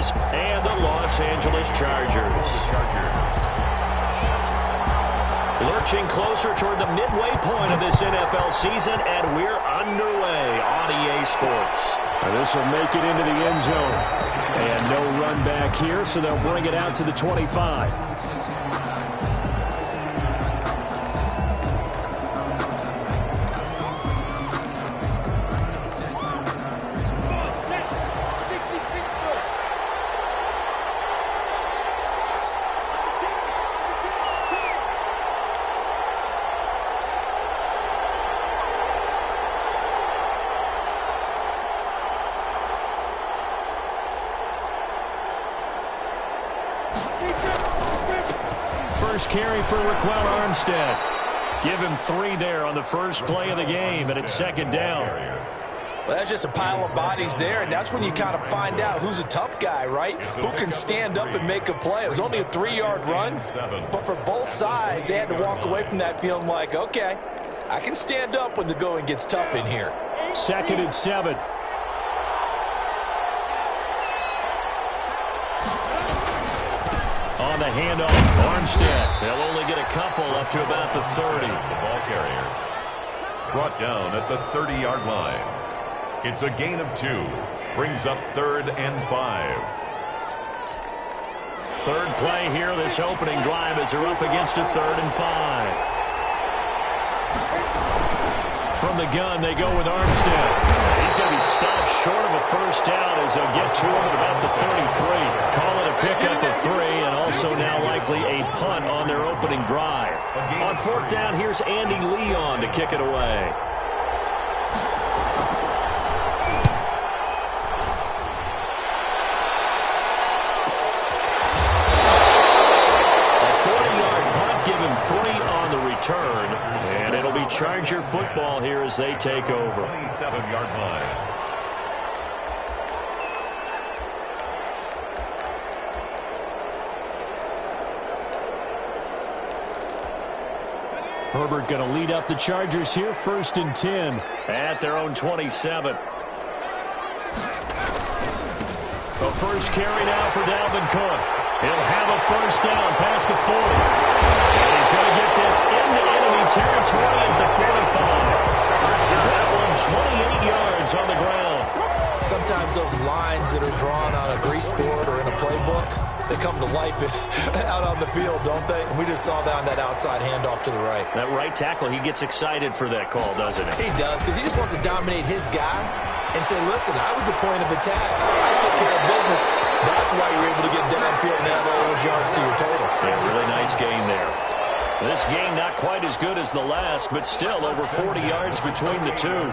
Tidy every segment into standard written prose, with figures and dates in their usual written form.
Raiders and the Los Angeles Chargers. Lurching closer toward the midway point of this NFL season, and we're underway on EA Sports. This will make it into the end zone. And no run back here, so they'll bring it out to the 25. First carry for Raquel Armstead. Give him 3 there on the first play of the game, and it's second down. Well, that's just a pile of bodies there, and that's when you kind of find out who's a tough guy, right? Who can stand up and make a play. It was only a 3-yard run, but for both sides, they had to walk away from that feeling like, okay, I can stand up when the going gets tough in here. 2nd and 7. On the handoff, Armstead. They'll only get a couple up to about the 30. The ball carrier brought down at the 30-yard line. It's a gain of 2. Brings up 3rd and 5. Third play here, this opening drive as they're up against a 3rd and 5. From the gun, they go with Armstead. He's going to be stopped short of a first down as they'll get to him at about the 33. Call it a pickup of 3, and also now likely a punt on their opening drive. On 4th down, here's Andy Leon to kick it away. Turn, and it'll be Charger football here as they take over. 27-yard line. Herbert going to lead up the Chargers here, 1st and 10. At their own 27. The first carry now for Dalvin Cook. He'll have a first down past the 40. And he's going to get this into enemy territory at the 45. That one 28 yards on the ground. Sometimes those lines that are drawn on a grease board or in a playbook, they come to life out on the field, don't they? And we just saw that on that outside handoff to the right. That right tackle, he gets excited for that call, doesn't he? He does, because he just wants to dominate his guy and say, listen, I was the point of attack. I took care of business. That's why you're able to get downfield and add all those yards to your total. Yeah, really nice gain there. This game not quite as good as the last, but still over 40 yards between the two.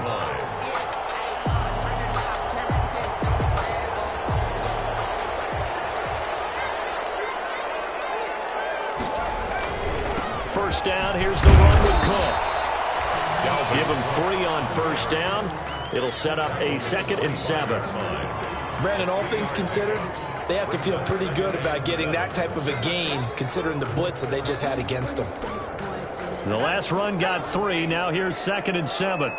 First down, here's the run with Cook. Give him 3 on first down. It'll set up a 2nd and 7. Brandon, all things considered, they have to feel pretty good about getting that type of a gain, considering the blitz that they just had against them. The last run got 3. Now here's 2nd and 7.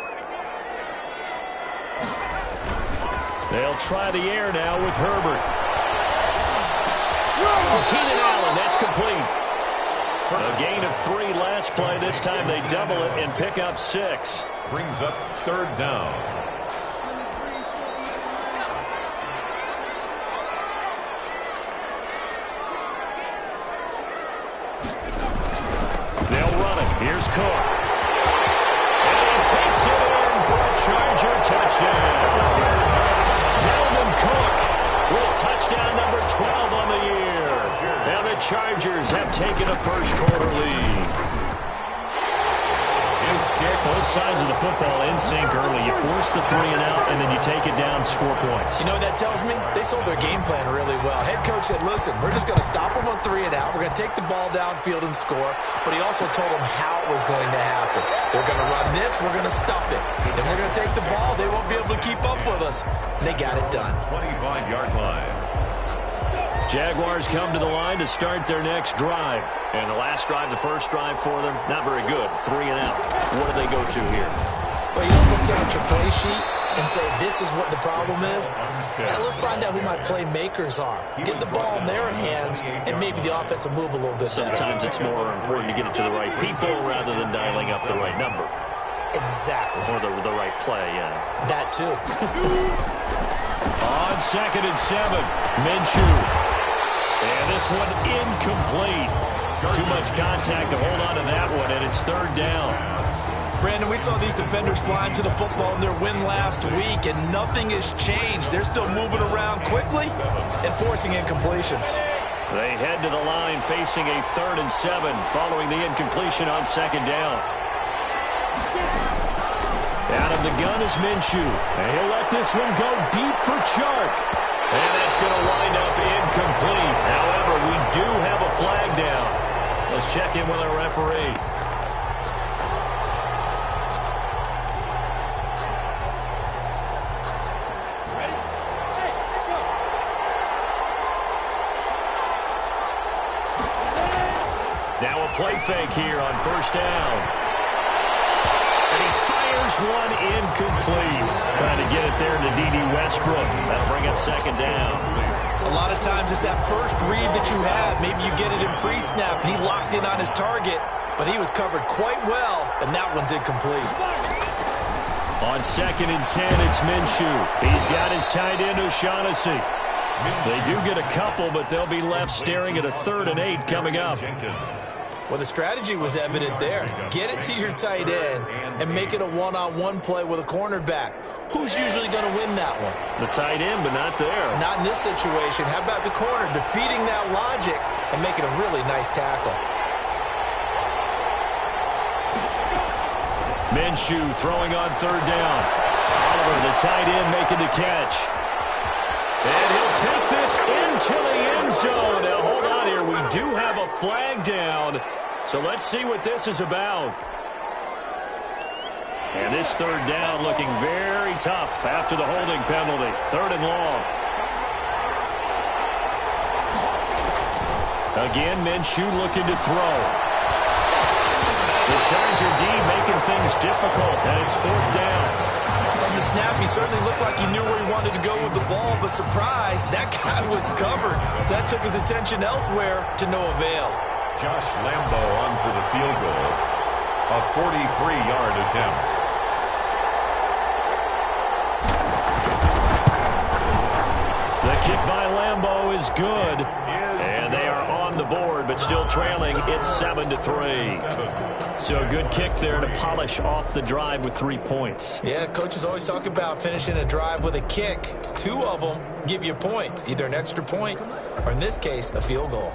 They'll try the air now with Herbert. For Keenan Allen, that's complete. A gain of 3 last play. This time they double it and pick up 6. Brings up 3rd down. They'll run it. Here's Cook. And he takes it in for a Charger touchdown. Dalvin Cook with touchdown number 12 on the year. Now the Chargers have taken a first-quarter lead. Both sides of the football in sync early. You force the 3 and out, and then you take it down, score points. You know what that tells me? They sold their game plan really well. Head coach said, listen, we're just going to stop them on 3 and out. We're going to take the ball downfield and score. But he also told them how it was going to happen. They're going to run this. We're going to stop it. Then we're going to take the ball. They won't be able to keep up with us. And they got it done. 25-yard line. Jaguars come to the line to start their next drive. And the last drive, the first drive for them, not very good. 3 and out. What do they go to here? Well, you don't look down at your play sheet, and say, this is what the problem is? Now let's find out who my playmakers are. Get the ball in their hands, and maybe the offense will move a little bit better. Sometimes it's more important to get it to the right people rather than dialing up the right number. Exactly. Or the right play, yeah. That too. On 2nd and 7, Minshew. And this one incomplete. Too much contact to hold on to that one, and it's 3rd down. Brandon, we saw these defenders flying to the football in their win last week, and nothing has changed. They're still moving around quickly and forcing incompletions. They head to the line facing a 3rd and 7 following the incompletion on 2nd down. Out of the gun is Minshew. And he'll let this one go deep for Chark. And that's going to wind up incomplete. However, we do have a flag down. Let's check in with our referee. Now a play fake here on 1st down. And he fires one incomplete. Trying to get it there to D.D. Westbrook. That'll bring up 2nd down. A lot of times it's that first read that you have. Maybe you get it in pre-snap, and he locked in on his target, but he was covered quite well, and that one's incomplete. On 2nd and 10, it's Minshew. He's got his tight end, O'Shaughnessy. They do get a couple, but they'll be left staring at a 3rd and 8 coming up. Well, the strategy was evident there. Get it to your tight end and make it a one-on-one play with a cornerback. Who's usually going to win that one? The tight end, but not there. Not in this situation. How about the corner defeating that logic and making a really nice tackle? Minshew throwing on 3rd down. Oliver, the tight end, making the catch. And he'll take this into the end zone. Now, hold on here. We do have a flag down. So let's see what this is about. And this 3rd down looking very tough after the holding penalty. 3rd and long. Again, Minshew looking to throw. The Charger D making things difficult, and it's 4th down. From the snap, he certainly looked like he knew where he wanted to go with the ball, but surprise, that guy was covered. So that took his attention elsewhere to no avail. Josh Lambo on for the field goal. A 43-yard attempt. The kick by Lambo is good. And they are on the board, but still trailing. It's 7-3. So a good kick there to polish off the drive with 3 points. Yeah, coaches always talk about finishing a drive with a kick. 2 of them give you points, either an extra point or, in this case, a field goal.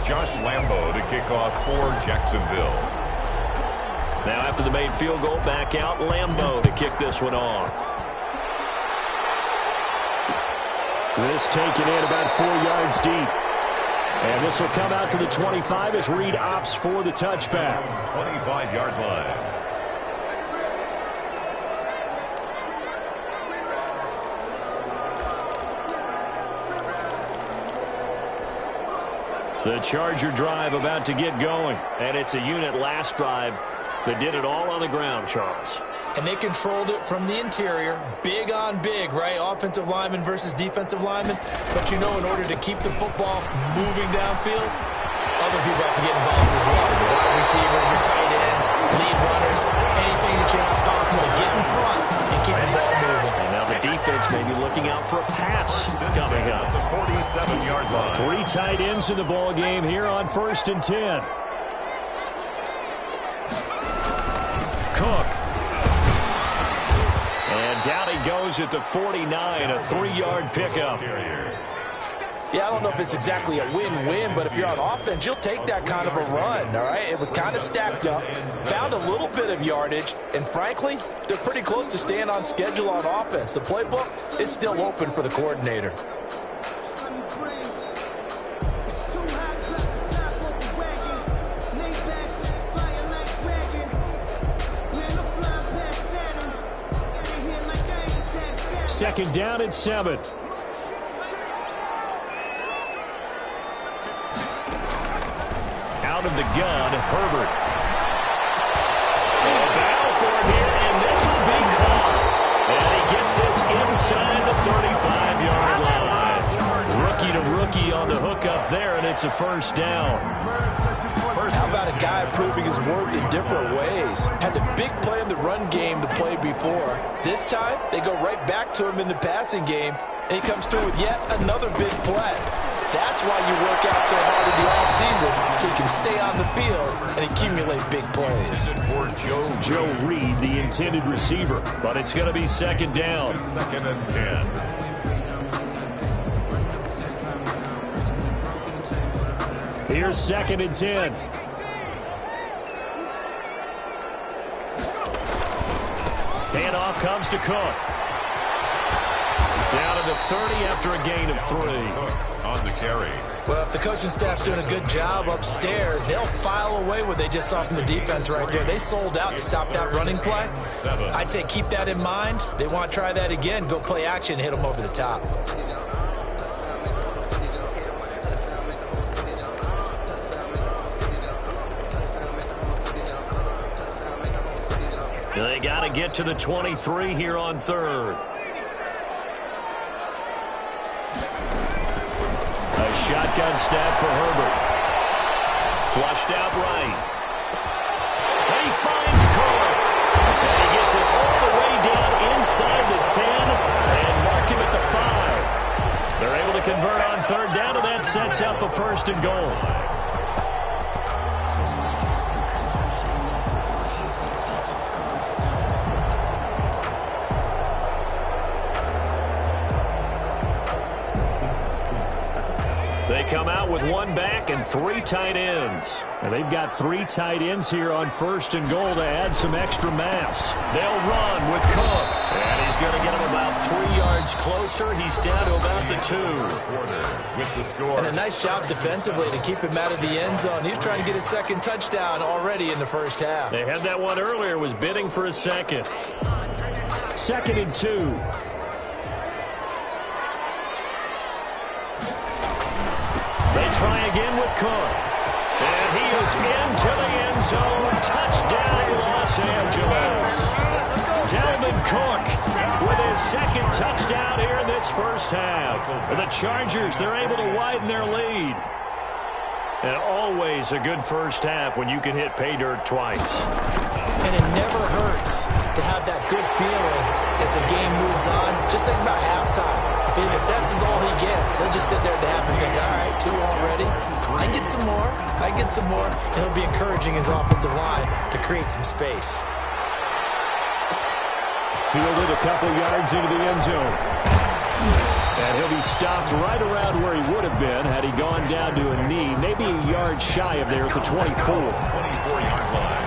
Josh Lambo to kick off for Jacksonville. Now after the made field goal, back out Lambo to kick this one off. This taken in about 4 yards deep. And this will come out to the 25 as Reed opts for the touchback. 25-yard line. The Charger drive about to get going. And it's a unit last drive that did it all on the ground, Charles. And they controlled it from the interior, big on big, right? Offensive lineman versus defensive lineman. But you know, in order to keep the football moving downfield, other people have to get involved as well. Your wide receivers, your tight ends, lead runners, anything that you have possible to get in front and keep the ball moving. And now the defense may be looking out for a pass coming up. The 47-yard line. 3 tight ends in the ball game here on 1st and 10. Cook. And down he goes at the 49, a 3-yard pickup. Yeah, I don't know if it's exactly a win-win, but if you're on offense, you'll take that kind of a run, all right? It was kind of stacked up, found a little bit of yardage, and frankly, they're pretty close to staying on schedule on offense. The playbook is still open for the coordinator. Second down and 7. Out of the gun, Herbert. gets a first down. How about a guy proving his worth in different ways? Had a big play in the run game the play before. This time, they go right back to him in the passing game, and he comes through with yet another big play. That's why you work out so hard in the offseason, so you can stay on the field and accumulate big plays. Joe Reed, the intended receiver, but it's going to be second down. Second and 10. Here's second and 10. Handoff comes to Cook. Down to the 30 after a gain of 3. On the carry. Well, if the coaching staff's doing a good job upstairs, they'll file away what they just saw from the defense right there. They sold out to stop that running play. I'd say keep that in mind. They want to try that again. Go play action, hit them over the top. They got to get to the 23 here on third. A shotgun snap for Herbert. Flushed out right. And he finds Cook. And he gets it all the way down inside the 10 and mark him at the 5. They're able to convert on third down, and that sets up a first and goal. They come out with one back and 3 tight ends. And they've got 3 tight ends here on first and goal to add some extra mass. They'll run with Cook. And he's going to get him about 3 yards closer. He's down to about the 2. With the score. And a nice job defensively to keep him out of the end zone. He's trying to get his second touchdown already in the first half. They had that one earlier, was bidding for a second. Second and 2. They try again with Cook. And he is into the end zone. Touchdown, Los Angeles. Dalvin Cook with his second touchdown here in this first half. The Chargers, they're able to widen their lead. And always a good first half when you can hit pay dirt twice. And it never hurts to have that good feeling as the game moves on. Just think about halftime. If this is all he gets, he'll just sit there at the half and think, all right, 2 already. I get some more. I get some more. And he'll be encouraging his offensive line to create some space. Fielded a couple yards into the end zone. And he'll be stopped right around where he would have been had he gone down to a knee, maybe a yard shy of there at the 24. 24-yard line.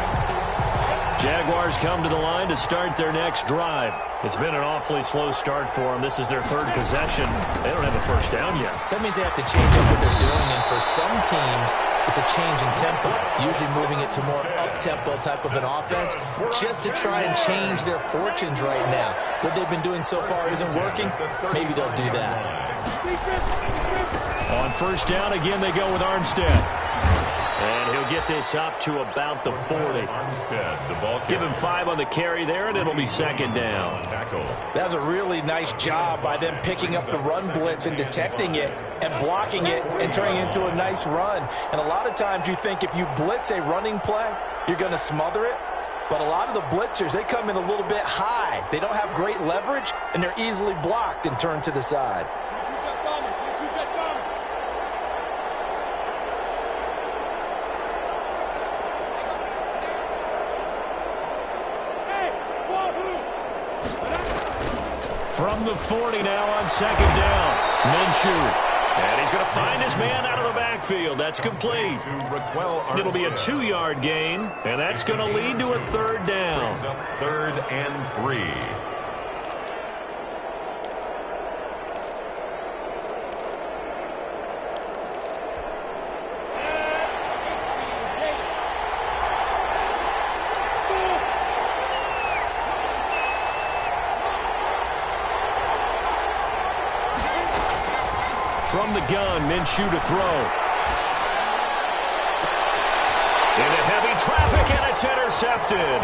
Jaguars come to the line to start their next drive. It's been an awfully slow start for them. This is their 3rd possession. They don't have a first down yet. So that means they have to change up what they're doing, and for some teams, it's a change in tempo, usually moving it to more up-tempo type of an offense just to try and change their fortunes right now. What they've been doing so far isn't working. Maybe they'll do that. On first down, again, they go with Armstead. And he'll get this up to about the 40. Armstead, the ball. Give him 5 on the carry there, and it'll be second down. That was a really nice job by them picking up the run blitz and detecting it and blocking it and turning it into a nice run. And a lot of times you think if you blitz a running play, you're going to smother it. But a lot of the blitzers, they come in a little bit high. They don't have great leverage, and they're easily blocked and turned to the side. From the 40 now on second down. Minshew. And he's going to find his man out of the backfield. That's complete. It'll be a 2-yard gain, and that's going to lead to a 3rd down. 3rd and 3. From the gun, Minshew to throw. Into heavy traffic, and it's intercepted.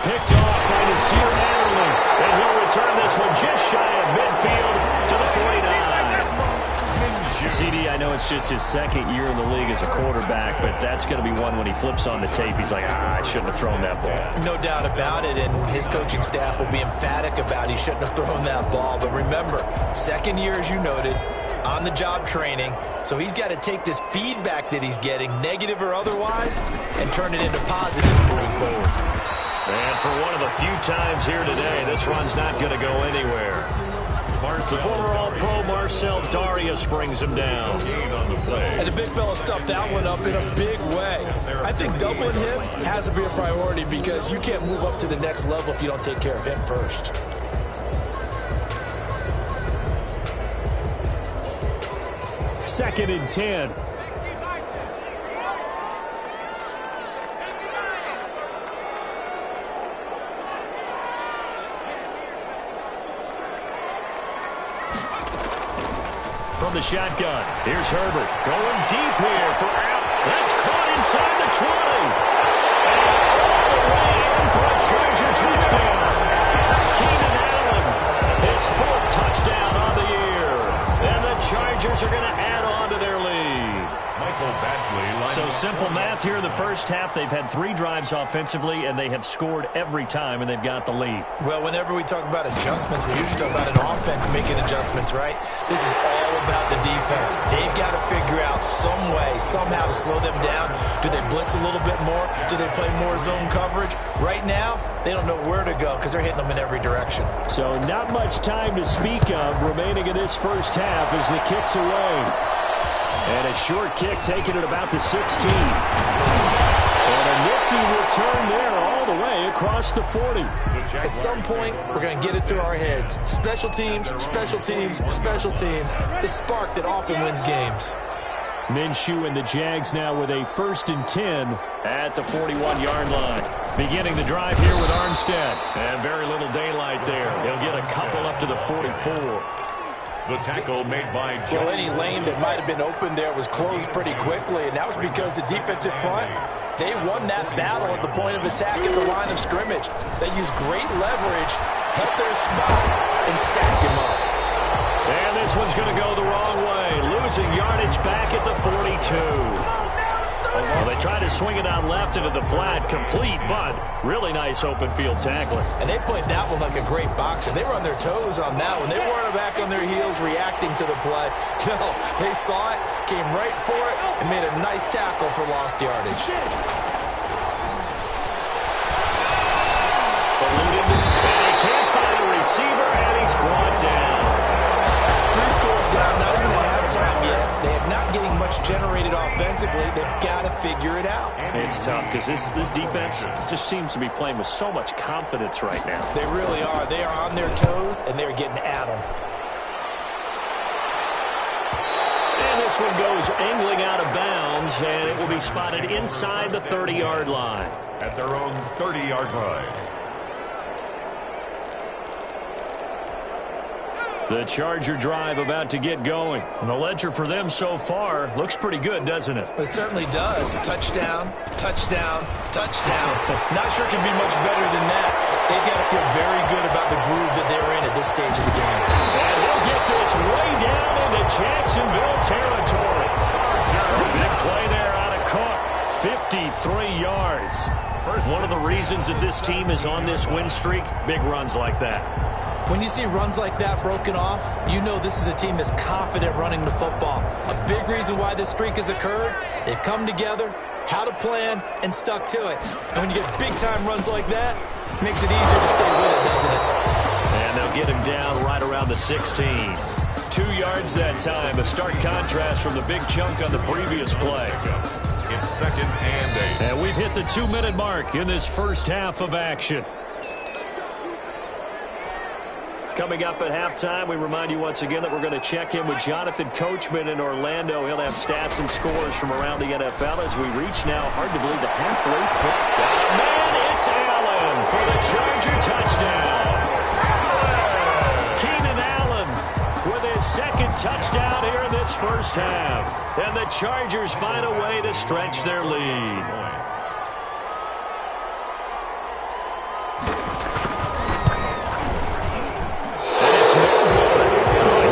Picked off by Nasir Adderley. And he'll return this one just shy of midfield to the 49. CD, I know it's just his second year in the league as a quarterback, but that's going to be one when he flips on the tape. He's like, I shouldn't have thrown that ball. No doubt about it, and his coaching staff will be emphatic about he shouldn't have thrown that ball. But remember, second year, as you noted, on-the-job training, so he's got to take this feedback that he's getting, negative or otherwise, and turn it into positive moving forward. And for one of the few times here today, this run's not going to go anywhere. The former All-Pro Marcel Darius brings him down. And the big fella stuffed that one up in a big way. I think doubling him has to be a priority because you can't move up to the next level if you don't take care of him first. Second and 10. From the shotgun, here's Herbert going deep here for out. That's caught inside the 20. And all the way in for a Charger touchdown. Keenan Allen, his fourth touchdown on the year. And the Chargers are going to add on to their lead. So simple math here in the first half. They've had 3 drives offensively, and they have scored every time, and they've got the lead. Well, whenever we talk about adjustments, we usually talk about an offense making adjustments, right? This is all about the defense. They've got to figure out some way, somehow to slow them down. Do they blitz a little bit more? Do they play more zone coverage? Right now, they don't know where to go because they're hitting them in every direction. So not much time to speak of remaining in this first half as the kick's away. And a short kick taken at about the 16. And a nifty return there all the way across the 40. At some point, we're going to get it through our heads. Special teams, special teams, special teams. The spark that often wins games. Minshew and the Jags now with a 1st and 10 at the 41-yard line. Beginning the drive here with Armstead. And very little daylight there. He'll get a couple up to the 44. The tackle made by Well, any lane that might have been open there was closed pretty quickly, and that was because the defensive front, they won that battle at the point of attack at the line of scrimmage. They used great leverage, held their spot, and stacked him up. And this one's going to go the wrong way, losing yardage back at the 42. Well, they tried to swing it out left into the flat, complete, but really nice open field tackling. And they played that one like a great boxer. They were on their toes on that one. They weren't back on their heels reacting to the play. No, they saw it, came right for it, and made a nice tackle for lost yardage. And he can't find a receiver, and he's brought down. 3 scores down, not even at halftime yet. They are not getting much generated offensively. They've got to figure it out. It's tough because this defense just seems to be playing with so much confidence right now. They really are. They are on their toes, and they're getting at them. And this one goes angling out of bounds, and it will be spotted inside the 30-yard line. At their own 30-yard line. The Charger drive about to get going. And the ledger for them so far looks pretty good, doesn't it? It certainly does. Touchdown, touchdown, touchdown. Not sure it can be much better than that. They've got to feel very good about the groove that they're in at this stage of the game. And he'll get this way down into Jacksonville territory. Big play there out of Cook. 53 yards. One of the reasons that this team is on this win streak, big runs like that. When you see runs like that broken off, you know this is a team that's confident running the football. A big reason why this streak has occurred, they've come together, had a plan, and stuck to it. And when you get big-time runs like that, it makes it easier to stay with it, doesn't it? And they'll get him down right around the 16. 2 yards that time, a stark contrast from the big chunk on the previous play. It's 2nd and 8. And we've hit the 2-minute mark in this first half of action. Coming up at halftime, we remind you once again that we're going to check in with Jonathan Coachman in Orlando. He'll have stats and scores from around the NFL as we reach now, hard to believe, the halfway point. Man, it's Allen for the Charger touchdown. Keenan Allen with his 2nd touchdown here in this first half. And the Chargers find a way to stretch their lead.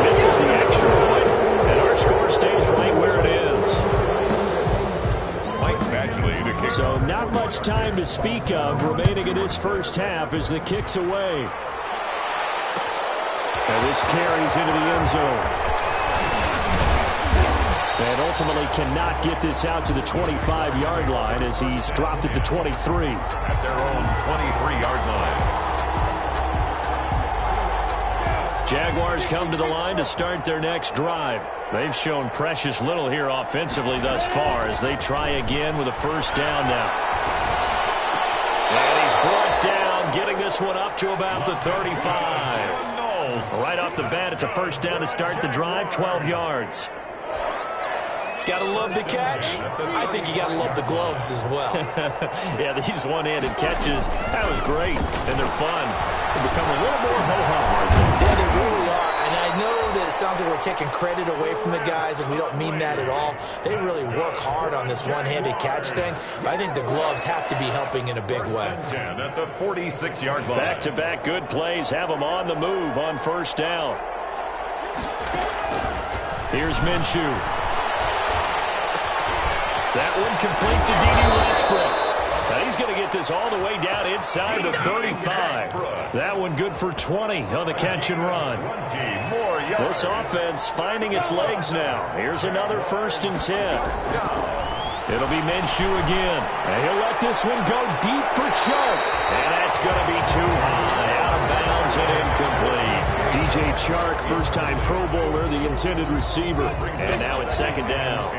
Misses the extra point, and our score stays right where speak of remaining in this first half as the kick's away. And this carries into the end zone. And ultimately cannot get this out to the 25-yard line as he's dropped it to 23. At their own 23-yard line. Jaguars come to the line to start their next drive. They've shown precious little here offensively thus far as they try again with a first down now. And he's brought down, getting this one up to about the 35. Right off the bat, it's a first down to start the drive, 12 yards. Gotta love the catch. I think you gotta love the gloves as well. Yeah, these one-handed catches, that was great, and they're fun. They become a little more ho-hum. Yeah, they really are. And I know that it sounds like we're taking credit away from the guys, and we don't mean that at all. They really work hard on this one-handed catch thing, but I think the gloves have to be helping in a big way. At the 46-yard line. Back-to-back good plays have them on the move on first down. Here's Minshew. That one complete to D.D. Westbrook. Now he's going to get this all the way down inside the 35. That one good for 20 on the catch and run. This offense finding its legs now. Here's another 1st and 10. It'll be Minshew again. And he'll let this one go deep for Chark. And that's going to be too high, out of bounds and incomplete. DJ Chark, first-time Pro Bowler, the intended receiver. And now it's 2nd down.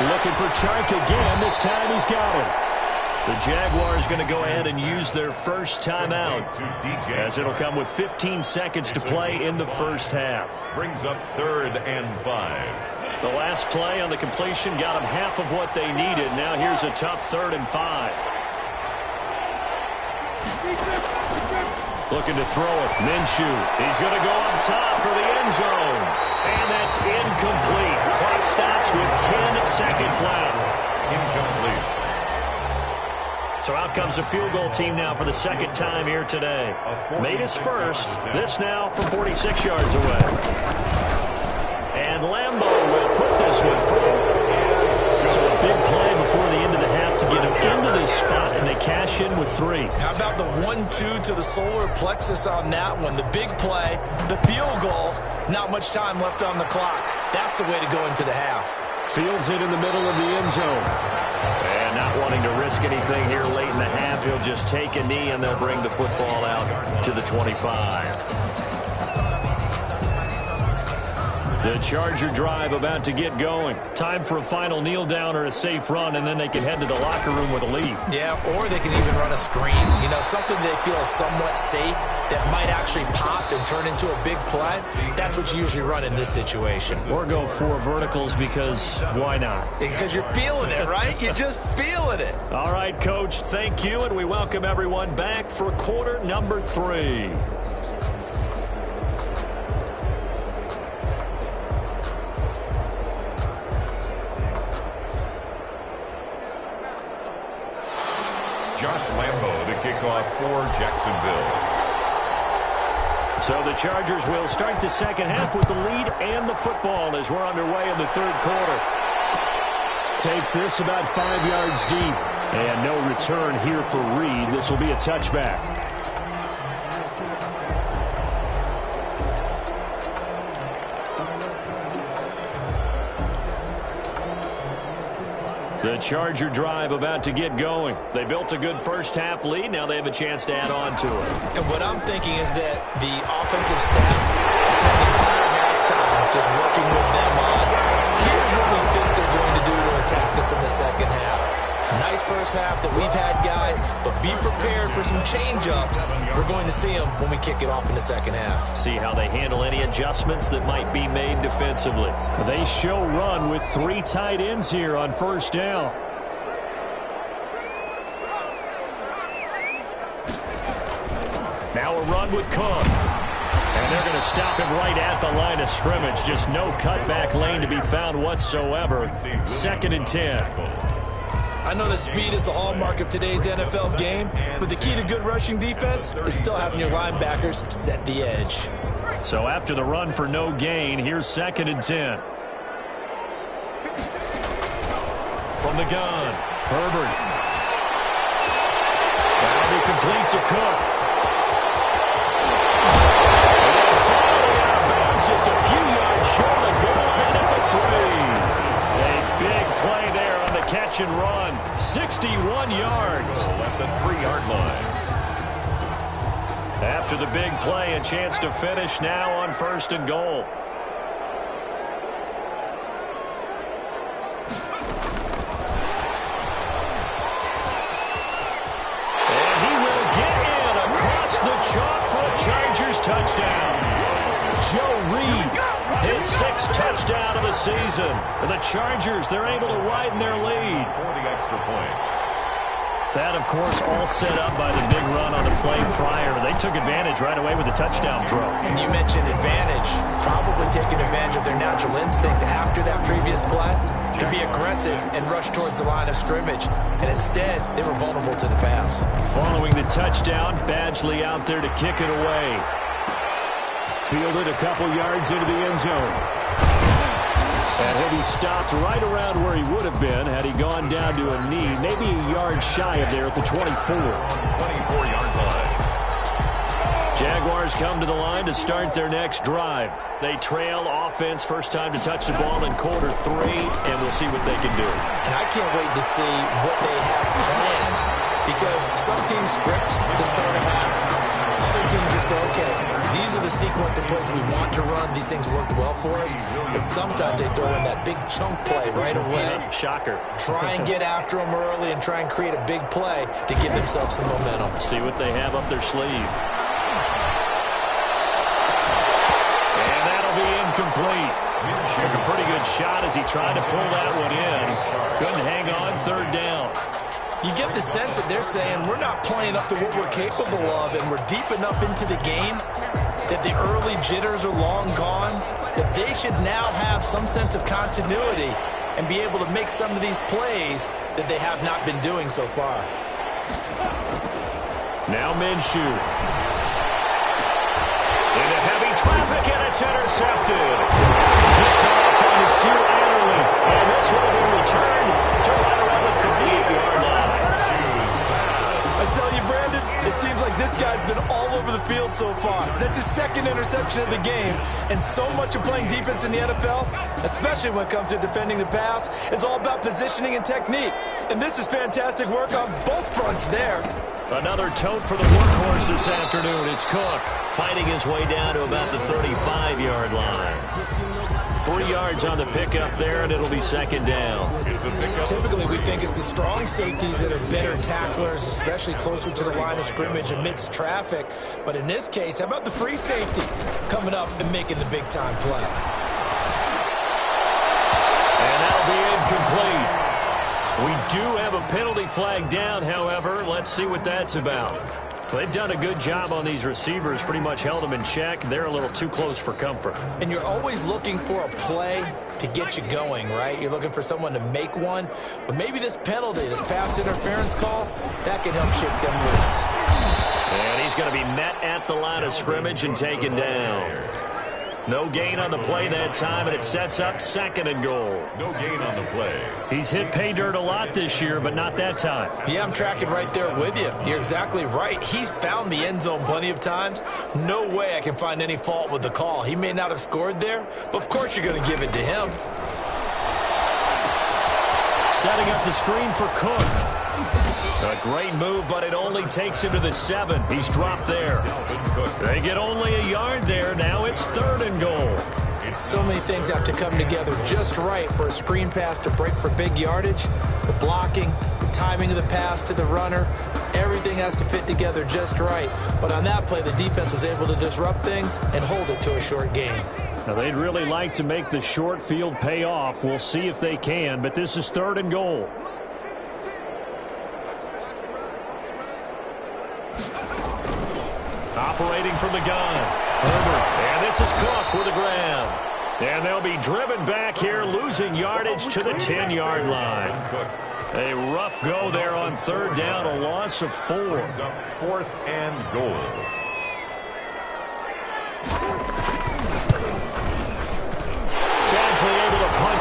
Looking for Chark again. This time he's got him. The Jaguars going to go ahead and use their first timeout as it'll come with 15 seconds to play in the first half. Brings up 3rd and 5. The last play on the completion got them half of what they needed. Now here's a tough 3rd and 5. Looking to throw it. Minshew. He's going to go up top for the end zone. And that's incomplete. Clock stops with 10 seconds left. Incomplete. So out comes a field goal team now for the 2nd time here today. Made his first. This now from 46 yards away. And Lambeau will put this one through. So a big play before the end of the half to get him into this spot, and they cash in with 3. How about the 1-2 to the solar plexus on that one? The big play, the field goal, not much time left on the clock. That's the way to go into the half. Fields it in the middle of the end zone. And not wanting to risk anything here late in the half, he'll just take a knee, and they'll bring the football out to the 25. The Charger drive about to get going. Time for a final kneel down or a safe run, and then they can head to the locker room with a lead. Yeah, or they can even run a screen. You know, something they feel is somewhat safe that might actually pop and turn into a big play. That's what you usually run in this situation. Or go 4 verticals because why not? Because you're feeling it, right? You're just feeling it. All right, Coach, thank you, and we welcome everyone back for quarter number 3. Josh Lambeau to kick off for Jacksonville. So the Chargers will start the 2nd half with the lead and the football as we're underway in the 3rd quarter. Takes this about 5 yards deep. And no return here for Reed. This will be a touchback. The Charger drive about to get going. They built a good first half lead. Now they have a chance to add on to it. And what I'm thinking is that the offensive staff spent the entire halftime just working with them on, here's what we think they're going to do to attack us in the 2nd half. Nice first half that we've had, guys, but be prepared for some change-ups. We're going to see them when we kick it off in the 2nd half. See how they handle any adjustments that might be made defensively. They show run with 3 tight ends here on first down. Now a run with Cook. And they're going to stop him right at the line of scrimmage. Just no cutback lane to be found whatsoever. 2nd and 10. I know that speed is the hallmark of today's NFL game, but the key to good rushing defense is still having your linebackers set the edge. So after the run for no gain, here's 2nd and 10. From the gun, Herbert. That'll be complete to Cook. And finally out of bounds, just a few yards short of the goal line at the 3. A big play there on the catch and run. 61 yards. At the 3-yard line. After the big play, a chance to finish now on 1st and goal. And he will get in across the chalk for a Chargers touchdown. Joe Reed, his 6th touchdown of the season. And the Chargers, they're able to widen their lead. For the extra point. That, of course, all set up by the big run on the play prior. They took advantage right away with the touchdown throw. And you mentioned advantage, probably taking advantage of their natural instinct after that previous play to be aggressive and rush towards the line of scrimmage. And instead, they were vulnerable to the pass. Following the touchdown, Badgley out there to kick it away. Fielded a couple yards into the end zone. And he'll be stopped right around where he would have been had he gone down to a knee, maybe a yard shy of there at the 24. 24-yard line. Jaguars come to the line to start their next drive. They trail offense, first time to touch the ball in quarter 3, and we'll see what they can do. And I can't wait to see what they have planned, because some teams script to start a half. Other teams just go, okay, these are the sequence of plays we want to run. These things worked well for us. And sometimes they throw in that big chunk play right away. Shocker. Try and get after them early and try and create a big play to give themselves some momentum. See what they have up their sleeve. And that'll be incomplete. Took a pretty good shot as he tried to pull that one in. Couldn't hang on, 3rd down. You get the sense that they're saying we're not playing up to what we're capable of, and we're deep enough into the game that the early jitters are long gone, that they should now have some sense of continuity and be able to make some of these plays that they have not been doing so far. Now Minshew. Into heavy traffic, and it's intercepted. Picked up on the Sear Adderley, and this will be returned to right around the 38-yard line. I tell you, Brandon, it seems like this guy's been all over the field so far. That's his 2nd interception of the game, and so much of playing defense in the NFL, especially when it comes to defending the pass, is all about positioning and technique. And this is fantastic work on both fronts there. Another tote for the workhorse this afternoon. It's Cook fighting his way down to about the 35-yard line. 3 yards on the pickup there, and it'll be 2nd down. Typically, we think it's the strong safeties that are better tacklers, especially closer to the line of scrimmage amidst traffic. But in this case, how about the free safety coming up and making the big-time play? And that'll be incomplete. We do have a penalty flag down, however. Let's see what that's about. They've done a good job on these receivers, pretty much held them in check. They're a little too close for comfort. And you're always looking for a play to get you going, right? You're looking for someone to make one. But maybe this penalty, this pass interference call, that can help shake them loose. And he's going to be met at the line of scrimmage and taken down. No gain on the play that time, and it sets up 2nd and goal. No gain on the play. He's hit pay dirt a lot this year, but not that time. Yeah, I'm tracking right there with you. You're exactly right. He's found the end zone plenty of times. No way I can find any fault with the call. He may not have scored there, but of course you're going to give it to him. Setting up the screen for Cook. A great move, but it only takes him to the 7. He's dropped there. They get only a yard there. Now it's 3rd and goal. So many things have to come together just right for a screen pass to break for big yardage. The blocking, the timing of the pass to the runner, everything has to fit together just right. But on that play, the defense was able to disrupt things and hold it to a short gain. Now, they'd really like to make the short field pay off. We'll see if they can, but this is 3rd and goal. Operating from the gun. Herbert. And this is Cook with a grab. And they'll be driven back here, losing yardage to the 10-yard line. A rough go there on 3rd down, a loss of 4. 4th and goal.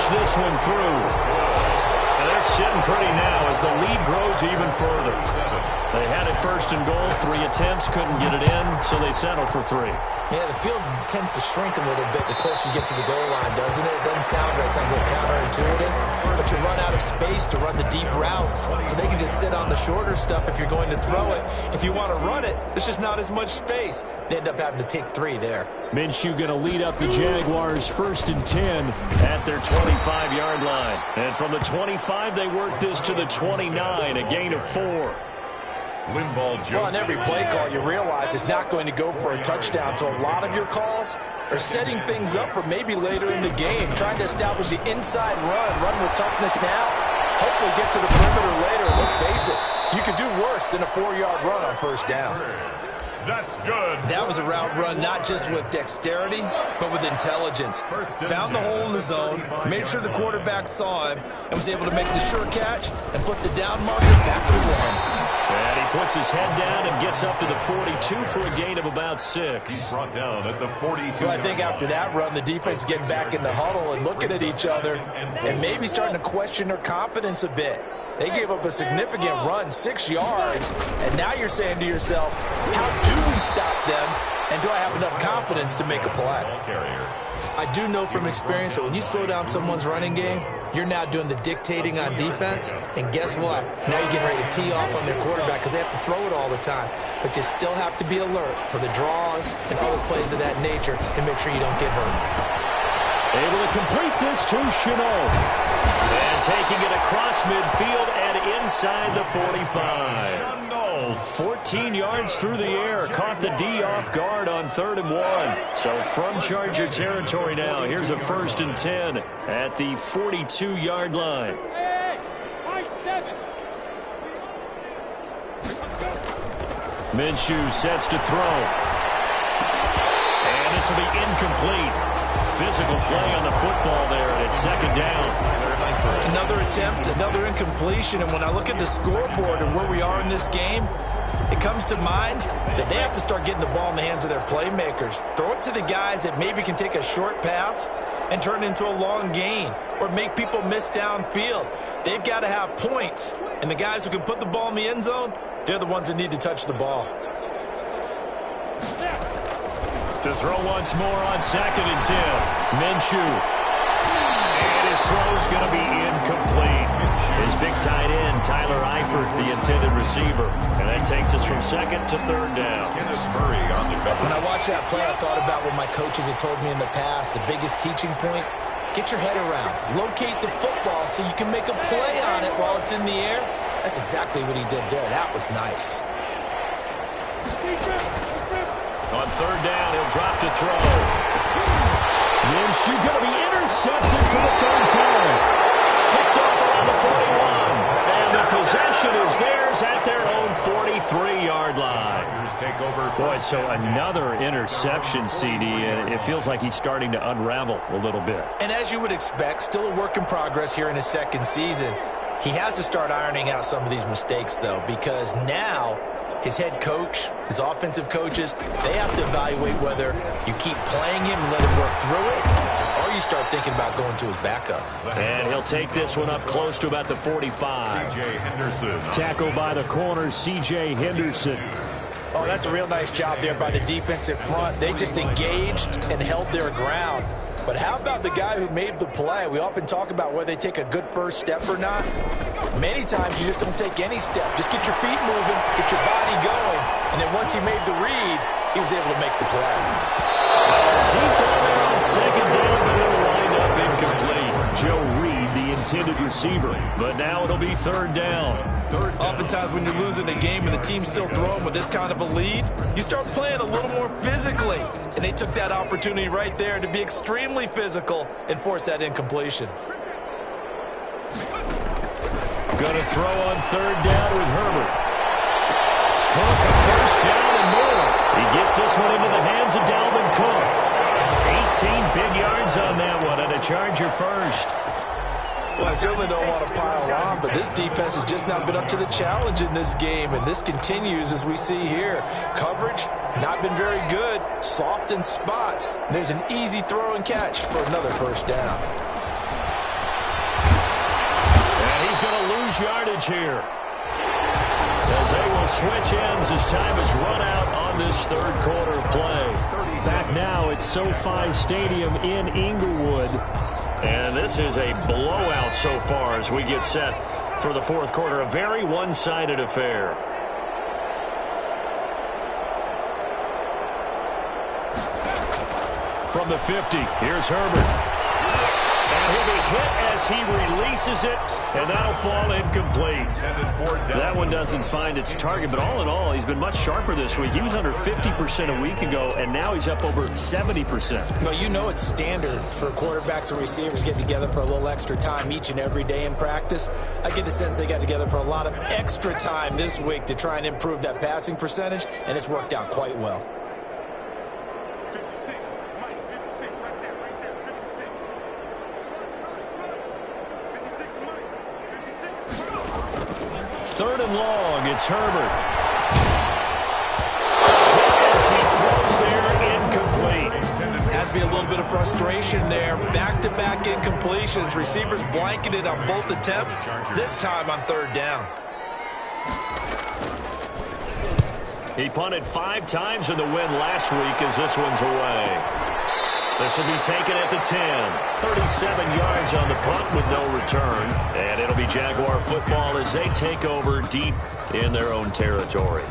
push this one through. And they're sitting pretty now as the lead grows even further. They had it first and goal, 3 attempts, couldn't get it in, so they settle for 3. Yeah, the field tends to shrink a little bit the closer you get to the goal line, doesn't it? It doesn't sound right. It sounds a little counterintuitive. But you run out of space to run the deep routes, so they can just sit on the shorter stuff if you're going to throw it. If you want to run it, there's just not as much space. They end up having to take 3 there. Minshew going to lead up the Jaguars 1st and 10 at their 25-yard line. And from the 25, they work this to the 29, a gain of 4. Well, on every play call, you realize it's not going to go for a touchdown. So a lot of your calls are setting things up for maybe later in the game, trying to establish the inside run with toughness now. Hopefully get to the perimeter later. And let's face it, you could do worse than a 4-yard run on 1st down. That's good. That was a route run not just with dexterity, but with intelligence. Found the hole in the zone, made sure the quarterback saw him, and was able to make the sure catch and flip the down marker back to 1. And he puts his head down and gets up to the 42 for a gain of about 6. He's brought down at the 42. Well, I think after that run, the defense is getting back in the huddle and looking at each other and maybe starting to question their confidence a bit. They gave up a significant run, 6 yards, and now you're saying to yourself, how do we stop them, and do I have enough confidence to make a play? I do know from experience that when you slow down someone's running game, you're now doing the dictating on defense, and guess what? Now you're getting ready to tee off on their quarterback because they have to throw it all the time. But you still have to be alert for the draws and other plays of that nature and make sure you don't get hurt. Able to complete this to Chenault. And taking it across midfield and inside the 45. 14 yards through the air. Caught the D off guard on 3rd and 1. So from Charger territory now, here's a 1st and 10 at the 42-yard line. Minshew sets to throw. And this will be incomplete. Physical play on the football there, and it's 2nd down. Another attempt, another incompletion, and when I look at the scoreboard and where we are in this game, it comes to mind that they have to start getting the ball in the hands of their playmakers. Throw it to the guys that maybe can take a short pass and turn it into a long gain or make people miss downfield. They've got to have points, and the guys who can put the ball in the end zone, they're the ones that need to touch the ball. To throw once more on 2nd and 10. Minshew. And his throw's going to be incomplete. His big tight end, Tyler Eifert, the intended receiver. And that takes us from 2nd to 3rd down. When I watched that play, I thought about what my coaches had told me in the past. The biggest teaching point, get your head around. Locate the football so you can make a play on it while it's in the air. That's exactly what he did there. That was nice. On 3rd down, he'll drop to throw. Minshew going to be intercepted for the 3rd time. Picked off around the 41. And the possession is theirs at their own 43-yard line. Boy, so another interception, CD, and it feels like he's starting to unravel a little bit. And as you would expect, still a work in progress here in his 2nd season. He has to start ironing out some of these mistakes, though, because now his head coach, his offensive coaches, they have to evaluate whether you keep playing him and let him work through it, or you start thinking about going to his backup. And he'll take this one up close to about the 45. C.J. Henderson. Tackle by the corner, C.J. Henderson. Oh, that's a real nice job there by the defensive front. They just engaged and held their ground. But how about the guy who made the play? We often talk about whether they take a good first step or not. Many times you just don't take any step. Just get your feet moving, get your body going, and then once he made the read, he was able to make the play. Deep down there on 2nd down, but it'll wind up incomplete. Joe Reed, the intended receiver. But now it'll be 3rd down. Oftentimes when you're losing a game and the team's still throwing with this kind of a lead, you start playing a little more physically. And they took that opportunity right there to be extremely physical and force that incompletion. Going to throw on 3rd down with Herbert. Cook, a 1st down and more. He gets this one into the hands of Dalvin Cook. 18 big yards on that one, and a Charger first. Well, I certainly don't want to pile on, but this defense has just not been up to the challenge in this game, and this continues as we see here. Coverage, not been very good, soft in spots. And there's an easy throw and catch for another 1st down. lose yardage here. As they will switch ends as time has run out on this third quarter of play. Back now at SoFi Stadium in Inglewood. And this is a blowout so far as we get set for the fourth quarter. A very one-sided affair. From the 50, here's Herbert. And he'll be hit as he releases it, and that'll fall incomplete. That one doesn't find its target, but all in all, he's been much sharper this week. He was under 50% a week ago, and now he's up over 70%. Well, you know it's standard for quarterbacks and receivers getting together for a little extra time each and every day in practice. I get the sense they got together for a lot of extra time this week to try and improve that passing percentage, and it's worked out quite well. Third and long, it's Herbert. As he throws there, incomplete. Has to be a little bit of frustration there. Back-to-back incompletions. Receivers blanketed on both attempts, this time on third down. He punted 5 times in the win last week as this one's away. This will be taken at the 10. 37 yards on the punt with no return. And it'll be Jaguar football as they take over deep in their own territory.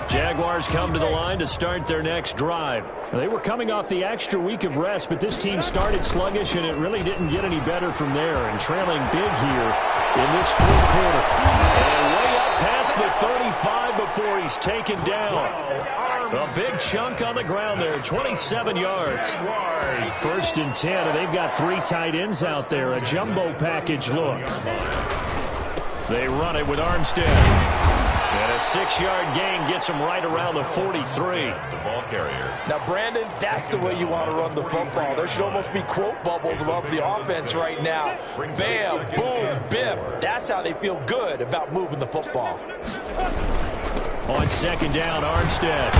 Jaguars come to the line to start their next drive. They were coming off the extra week of rest, but this team started sluggish, and it really didn't get any better from there. And trailing big here in this fourth quarter. And way up past the 35 before he's taken down. A big chunk on the ground there, 27 yards. First and 10, and they've got 3 tight ends out there. A jumbo package look. They run it with Armstead. And a 6-yard gain gets him right around the 43. The ball carrier. Now, Brandon, that's the way you want to run the football. There should almost be quote bubbles above the offense right now. Bam, boom, biff. That's how they feel good about moving the football. On second down, Armstead.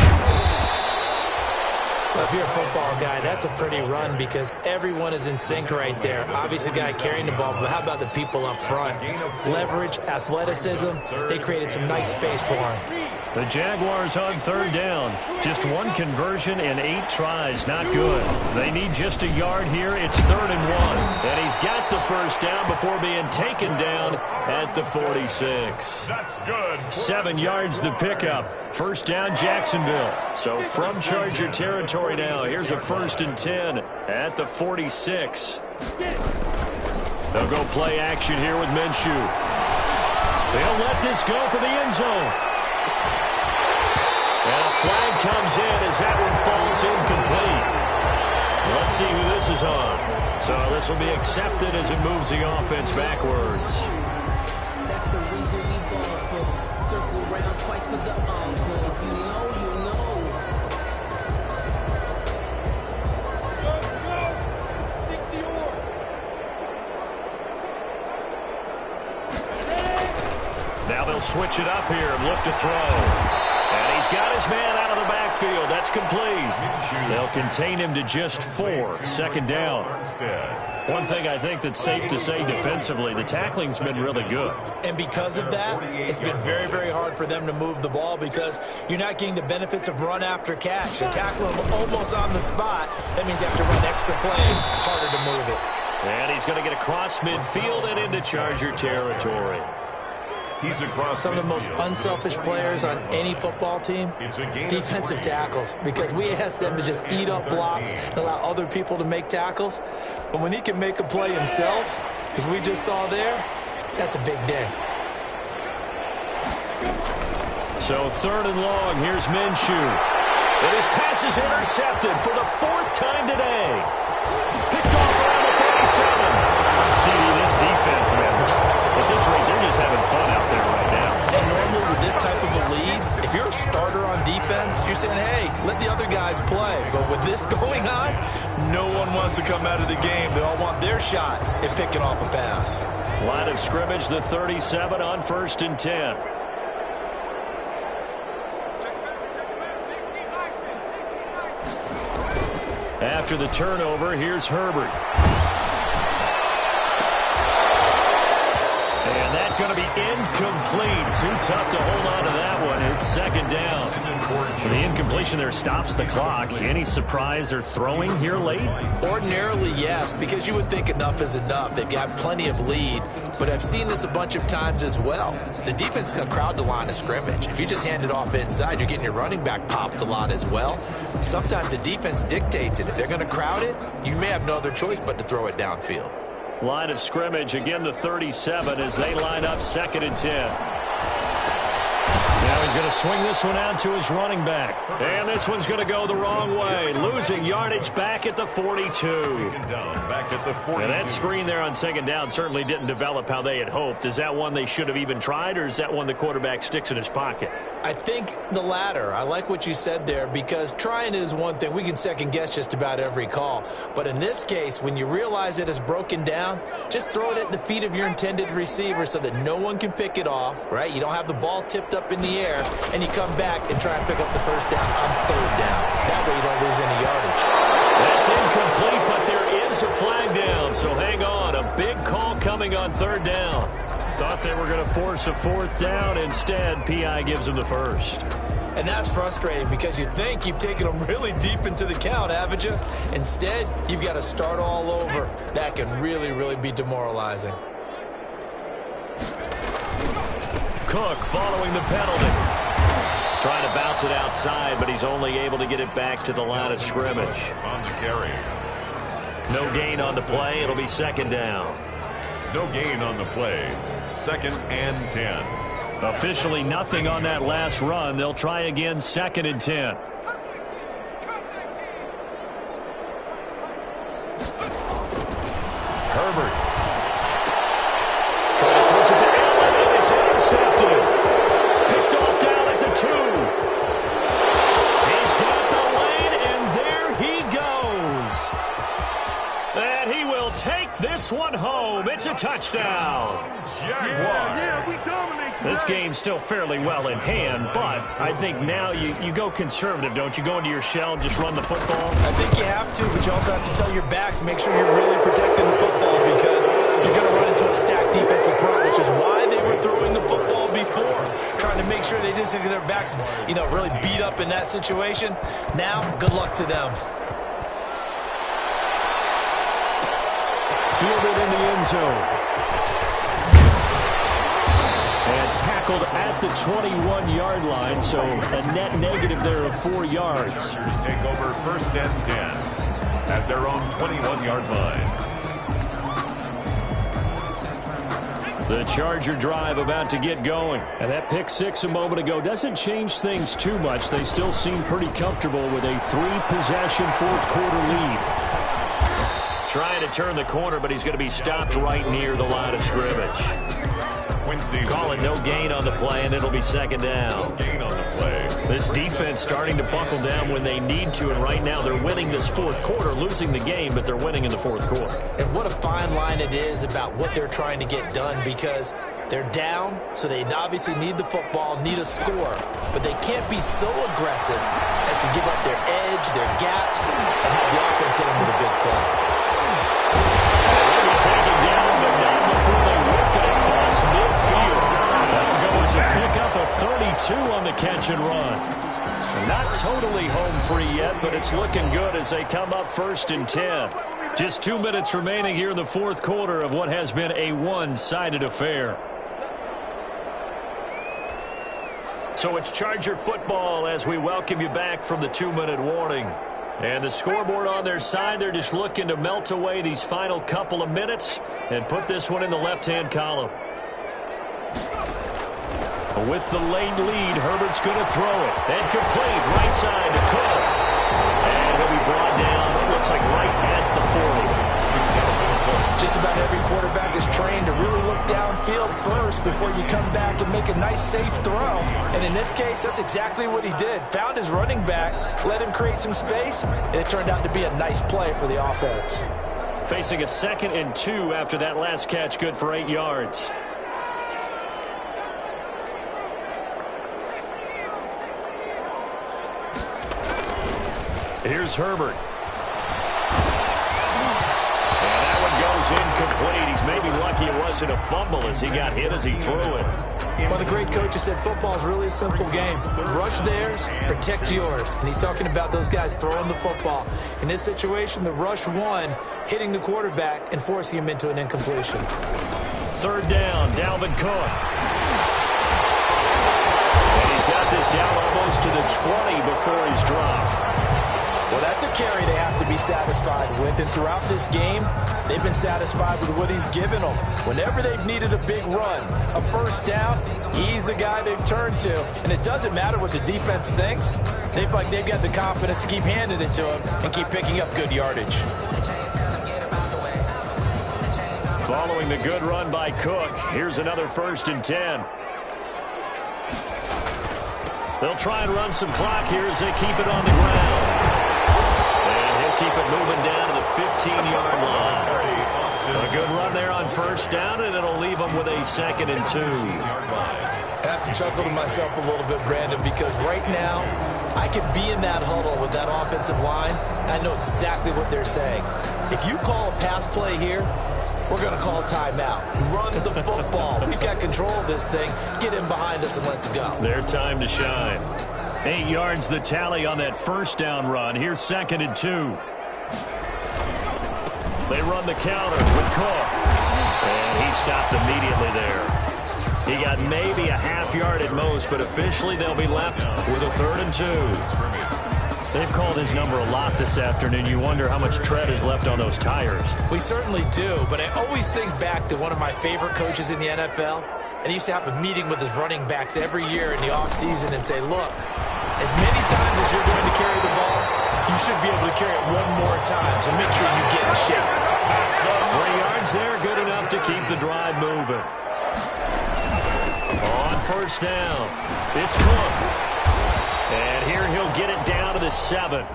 Well, if you're a football guy, that's a pretty run because everyone is in sync right there. Obviously, the guy carrying the ball, but how about the people up front? Leverage, athleticism, they created some nice space for him. The Jaguars on third down. Just 1 conversion and 8 tries. Not good. They need just a yard here. It's 3rd and 1. And he's got the first down before being taken down at the 46. That's good. 7 yards the pickup. First down, Jacksonville. So from Charger territory now, here's a 1st and 10 at the 46. They'll go play action here with Minshew. They'll let this go for the end zone. And a flag comes in as that one falls incomplete. Let's see who this is on. So this will be accepted as it moves the offense backwards. That's the reason we ball for. Circle around twice for the encore. If you know, you know. Now they'll switch it up here and look to throw. And he's got his man out of the backfield. That's complete. They'll contain him to just 4. Second down. One thing I think that's safe to say defensively, the tackling's been really good. And because of that, it's been very, very hard for them to move the ball because you're not getting the benefits of run after catch. They tackle him almost on the spot. That means you have to run extra plays, harder to move it. And he's going to get across midfield and into Charger territory. He's across some of the most unselfish players on any football team, defensive tackles, because we ask them to just eat up blocks and allow other people to make tackles. But when he can make a play himself, as we just saw there, that's a big day. So 3rd and long, here's Minshew. And his pass is intercepted for the 4th time today. Picked off around the 37. See, this defense, man. At this rate, they're just having fun out there right now. And normally with this type of a lead, if you're a starter on defense, you're saying, hey, let the other guys play. But with this going on, no one wants to come out of the game. They all want their shot at picking off a pass. Line of scrimmage, the 37 on 1st and 10. After the turnover, here's Herbert. And that going to be incomplete. Too tough to hold on to that one. It's second down. The incompletion there stops the clock. Any surprise they're throwing here late? Ordinarily, yes, because you would think enough is enough. They've got plenty of lead, but I've seen this a bunch of times as well. The defense can crowd the line of scrimmage. If you just hand it off inside, you're getting your running back popped a lot as well. Sometimes the defense dictates it. If they're going to crowd it, you may have no other choice but to throw it downfield. Line of scrimmage, again the 37 as they line up 2nd and 10. Now he's going to swing this one out to his running back. And this one's going to go the wrong way. Losing yardage back at the 42. Back at the 42. And that screen there on 2nd down certainly didn't develop how they had hoped. Is that one they should have even tried, or is that one the quarterback sticks in his pocket? I think the latter. I like what you said there, because trying is one thing. We can second guess just about every call. But in this case, when you realize it is broken down, just throw it at the feet of your intended receiver so that no one can pick it off, right? You don't have the ball tipped up in the air, and you come back and try and pick up the first down on 3rd down. That way you don't lose any yardage. That's incomplete, but there is a flag down, so hang on. A big call coming on 3rd down. Thought they were going to force a 4th down. Instead, P.I. gives them the first. And that's frustrating because you think you've taken them really deep into the count, haven't you? Instead, you've got to start all over. That can really, really be demoralizing. Cook following the penalty. Trying to bounce it outside, but he's only able to get it back to the line of scrimmage. On the carry. No gain on the play. It'll be 2nd down. No gain on the play. 2nd and 10. Officially nothing on that last run. They'll try again 2nd and 10. Herbert. Trying to force it to Allen, and it's intercepted. Picked off down at the 2. He's got the lane, and there he goes. And he will take this one home. It's a touchdown. We dominate. This game's still fairly well in hand, but I think now you go conservative, don't you? Go into your shell, just run the football? I think you have to, but you also have to tell your backs, make sure you're really protecting the football, because you're going to run into a stacked defensive front, which is why they were throwing the football before, trying to make sure they just get their backs, really beat up in that situation. Now, good luck to them. Fielded in the end zone. And tackled at the 21-yard line, so a net negative there of 4 yards. Chargers take over 1st and 10 at their own 21-yard line. The Charger drive about to get going. And that pick 6 a moment ago doesn't change things too much. They still seem pretty comfortable with a 3-possession 4th quarter lead. Trying to turn the corner, but he's going to be stopped right near the line of scrimmage. Call it no gain on the play, and it'll be 2nd down. No gain on the play. This defense starting to buckle down when they need to, and right now they're winning this 4th quarter, losing the game, but they're winning in the 4th quarter. And what a fine line it is about what they're trying to get done, because they're down, so they obviously need the football, need a score, but they can't be so aggressive as to give up their edge, their gaps, and have the offense hit them with a big play. They'll be taken down, but not before they work it across midfield. That'll go as a pickup of 32 on the catch and run. Not totally home free yet, but it's looking good as they come up 1st and 10. Just 2 minutes remaining here in the 4th quarter of what has been a one-sided affair. So it's Charger football as we welcome you back from the 2-minute warning. And the scoreboard on their side, they're just looking to melt away these final couple of minutes and put this one in the left-hand column. With the late lead, Herbert's going to throw it. And complete, right side to Cook. And he'll be brought down, it looks like right at the 40. Just about every quarterback is trained to really look downfield first before you come back and make a nice, safe throw. And in this case, that's exactly what he did. Found his running back, let him create some space, and it turned out to be a nice play for the offense. Facing a 2nd and 2 after that last catch, good for 8 yards. Here's Herbert. And that one goes incomplete. incomplete. He's maybe lucky it wasn't a fumble as he got hit as he threw it. One of the great coaches said football is really a simple game. Rush theirs, protect yours. And he's talking about those guys throwing the football. In this situation, the rush won, hitting the quarterback and forcing him into an incompletion. Third down, Dalvin Cook. And he's got this down almost to the 20 before he's dropped. Well, that's a carry they have to be satisfied with. And throughout this game, they've been satisfied with what he's given them. Whenever they've needed a big run, a first down, he's the guy they've turned to. And it doesn't matter what the defense thinks. They've got the confidence to keep handing it to him and keep picking up good yardage. Following the good run by Cook, here's another 1st and 10. They'll try and run some clock here as they keep it on the ground. And he'll keep it moving down to the 15-yard line. A good run there on 1st down, and it'll leave them with a 2nd and 2. I have to chuckle to myself a little bit, Brandon, because right now I could be in that huddle with that offensive line, and I know exactly what they're saying. If you call a pass play here, we're going to call timeout. Run the football. We've got control of this thing. Get in behind us and let's go. Their time to shine. 8 yards the tally on that 1st down run. Here's 2nd and 2. They run the counter with Cook. And he stopped immediately there. He got maybe a half yard at most, but officially they'll be left with a 3rd and 2. They've called his number a lot this afternoon. You wonder how much tread is left on those tires. We certainly do, but I always think back to one of my favorite coaches in the NFL. And he used to have a meeting with his running backs every year in the offseason and say, look, as many times as you're going to carry the ball, you should be able to carry it one more time, so make sure you get in shape. 3 yards there, good enough to keep the drive moving. On 1st down, it's Cook. And here he'll get it down to the 7.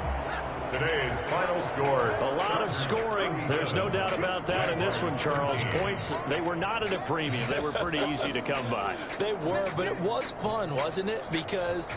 Today's final score. A lot of scoring. There's no doubt about that in this one, Charles. Points, they were not at a premium. They were pretty easy to come by. They were, but it was fun, wasn't it? Because